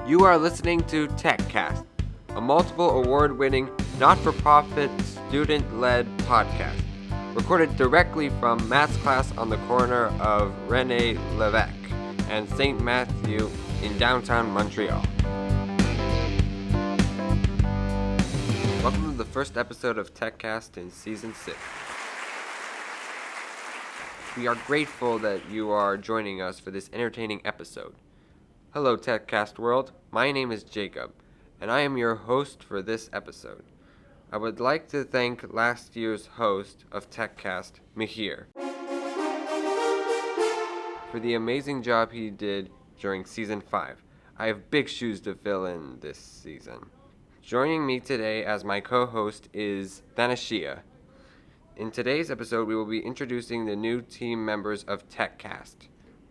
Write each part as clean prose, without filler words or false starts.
You are listening to TECC CAST, a multiple award-winning, not-for-profit, student-led podcast, recorded directly from maths class on the corner of René Lévesque and St. Matthew in downtown Montreal. Welcome to the first episode of TECC CAST in Season 6. We are grateful that you are joining us for this entertaining episode. Hello, TECC CAST world. My name is Jakub, and I am your host for this episode. I would like to thank last year's host of TECC CAST, Mihir, for the amazing job he did during Season 5. I have big shoes to fill in this season. Joining me today as my co-host is Thaneshiha. In today's episode, we will be introducing the new team members of TECC CAST.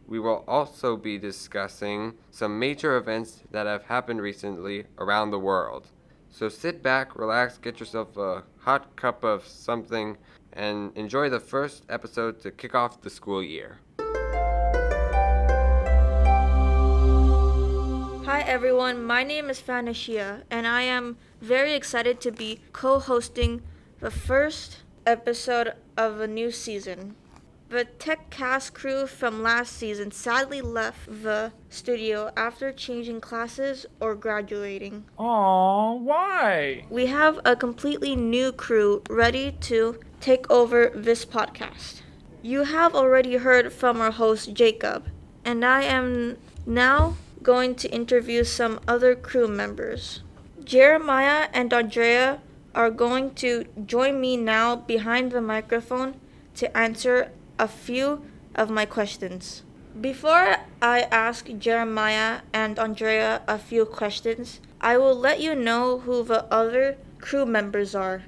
We will also be discussing some major events that have happened recently around the world. So sit back, relax, get yourself a hot cup of something, and enjoy the first episode to kick off the school year. Hi everyone, my name is Thaneshiha, and I am very excited to be co-hosting the first episode of a new season. The TECC CAST crew from last season sadly left the studio after changing classes or graduating. Aww, why? We have a completely new crew ready to take over this podcast. You have already heard from our host Jakub, and I am now going to interview some other crew members. Jeremiah and Andrea are going to join me now behind the microphone to answer a few of my questions. Before I ask Jeremiah and Andrea a few questions, I will let you know who the other crew members are.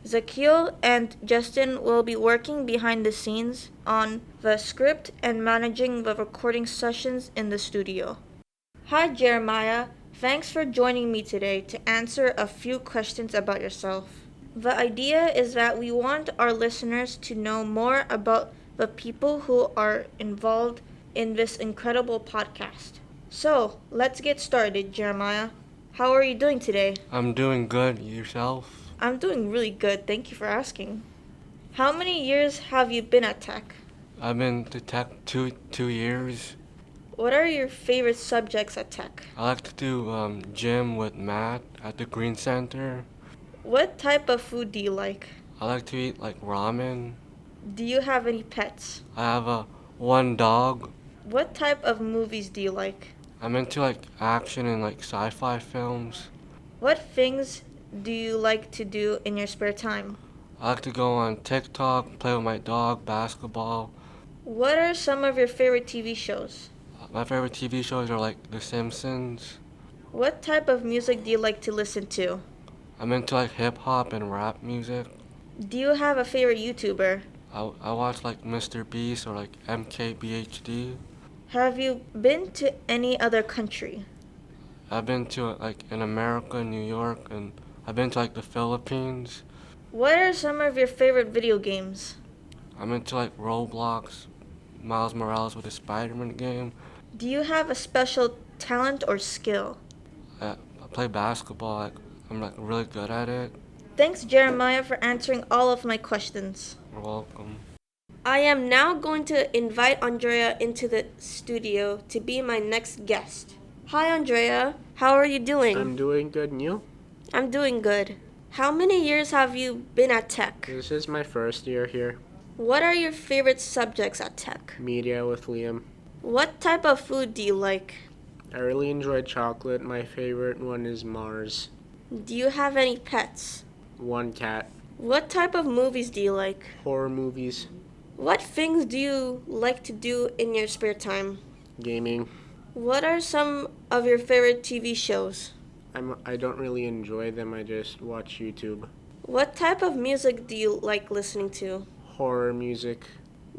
Zakil and Justin will be working behind the scenes on the script and managing the recording sessions in the studio. Hi Jeremiah, thanks for joining me today to answer a few questions about yourself. The idea is that we want our listeners to know more about the people who are involved in this incredible podcast. So, let's get started, Jeremiah. How are you doing today? I'm doing good. Yourself? I'm doing really good. Thank you for asking. How many years have you been at TECC? I've been to TECC two years. What are your favorite subjects at TECC? I like to do gym with Matt at the Green Center. What type of food do you like? I like to eat like ramen. Do you have any pets? I have one dog. What type of movies do you like? I'm into like action and like sci-fi films. What things do you like to do in your spare time? I like to go on TikTok, play with my dog, basketball. What are some of your favorite TV shows? My favorite TV shows are like The Simpsons. What type of music do you like to listen to? I'm into like hip-hop and rap music. Do you have a favorite YouTuber? I watch like Mr. Beast or like MKBHD. Have you been to any other country? I've been to like in America, New York, and I've been to like the Philippines. What are some of your favorite video games? I'm into like Roblox, Miles Morales with the Spider-Man game. Do you have a special talent or skill? I play basketball. I'm like really good at it. Thanks, Jeremiah, for answering all of my questions. You're welcome. I am now going to invite Andrea into the studio to be my next guest. Hi, Andrea. How are you doing? I'm doing good, and you? I'm doing good. How many years have you been at TECC? This is my first year here. What are your favorite subjects at TECC? Media with Liam. What type of food do you like? I really enjoyed chocolate. My favorite one is Mars. Do you have any pets? One cat. What type of movies do you like? Horror movies. What things do you like to do in your spare time? Gaming. What are some of your favorite TV shows? I don't really enjoy them. I just watch YouTube. What type of music do you like listening to? Horror music.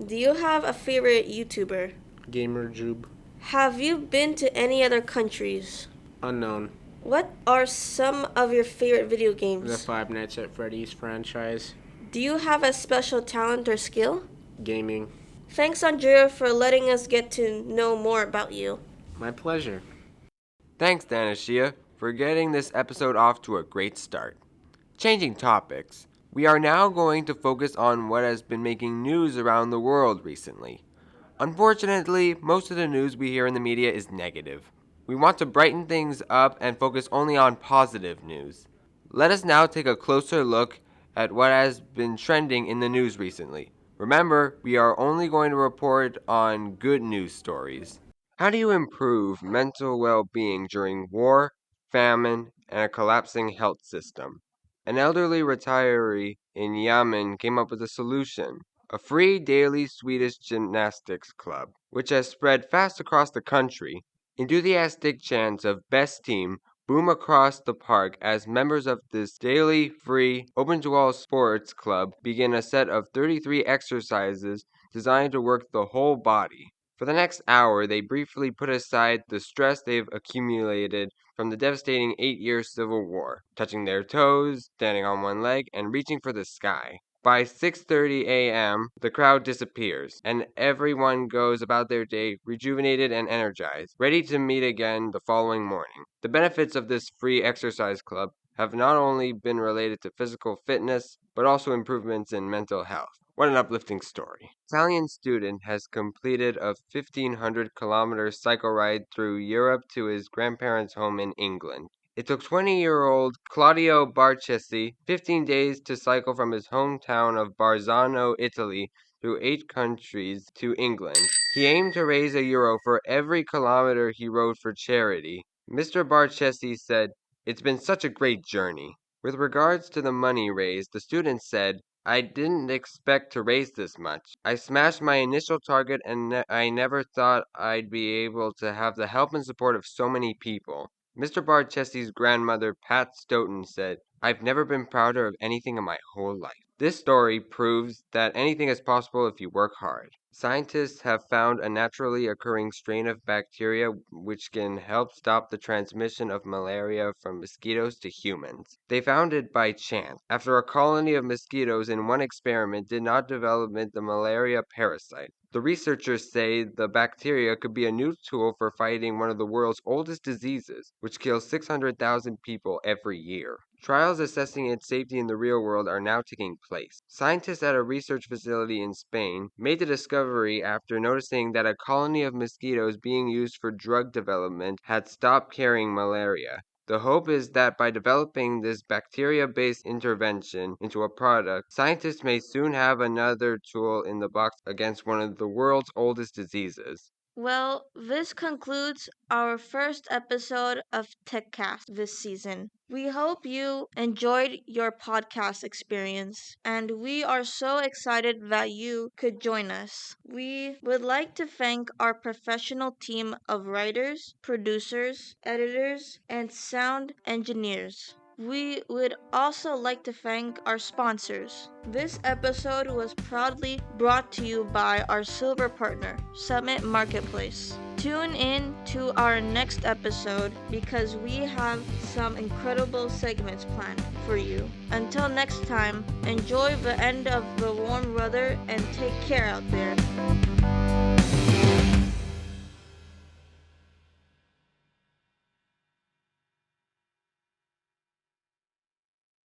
Do you have a favorite YouTuber? GamerJube. Have you been to any other countries? Unknown. What are some of your favorite video The games? Five Nights at Freddy's franchise. Do you have a special talent or skill? Gaming. Thanks, Andrea, for letting us get to know more about you. My pleasure. Thanks, Thaneshiha, for getting this episode off to a great start. Changing topics, we are now going to focus on what has been making news around the world recently. Unfortunately, most of the news we hear in the media is negative. We want to brighten things up and focus only on positive news. Let us now take a closer look at what has been trending in the news recently. Remember, we are only going to report on good news stories. How do you improve mental well-being during war, famine, and a collapsing health system? An elderly retiree in Yemen came up with a solution: a free daily Swedish gymnastics club, which has spread fast across the country. Enthusiastic chants of "Best Team" boom across the park as members of this daily, free, open-to-all sports club begin a set of 33 exercises designed to work the whole body. For the next hour, they briefly put aside the stress they've accumulated from the devastating 8-year civil war, touching their toes, standing on one leg, and reaching for the sky. By 6:30 a.m., the crowd disappears, and everyone goes about their day rejuvenated and energized, ready to meet again the following morning. The benefits of this free exercise club have not only been related to physical fitness, but also improvements in mental health. What an uplifting story. Italian student has completed a 1,500-kilometer cycle ride through Europe to his grandparents' home in England. It took 20-year-old Claudio Barchesi 15 days to cycle from his hometown of Barzano, Italy, through 8 countries to England. He aimed to raise €1 for every kilometer he rode for charity. Mr. Barchesi said, "It's been such a great journey." With regards to the money raised, the student said, "I didn't expect to raise this much. I smashed my initial target and I never thought I'd be able to have the help and support of so many people." Mr. Barchesi's grandmother, Pat Stoughton, said, "I've never been prouder of anything in my whole life." This story proves that anything is possible if you work hard. Scientists have found a naturally occurring strain of bacteria which can help stop the transmission of malaria from mosquitoes to humans. They found it by chance, after a colony of mosquitoes in one experiment did not develop the malaria parasite. The researchers say the bacteria could be a new tool for fighting one of the world's oldest diseases, which kills 600,000 people every year. Trials assessing its safety in the real world are now taking place. Scientists at a research facility in Spain made the discovery after noticing that a colony of mosquitoes being used for drug development had stopped carrying malaria. The hope is that by developing this bacteria-based intervention into a product, scientists may soon have another tool in the box against one of the world's oldest diseases. Well, this concludes our first episode of TECCast this season. We hope you enjoyed your podcast experience, and we are so excited that you could join us. We would like to thank our professional team of writers, producers, editors, and sound engineers. We would also like to thank our sponsors. This episode was proudly brought to you by our silver partner, Summit Marketplace. Tune in to our next episode because we have some incredible segments planned for you. Until next time, enjoy the end of the warm weather and take care out there.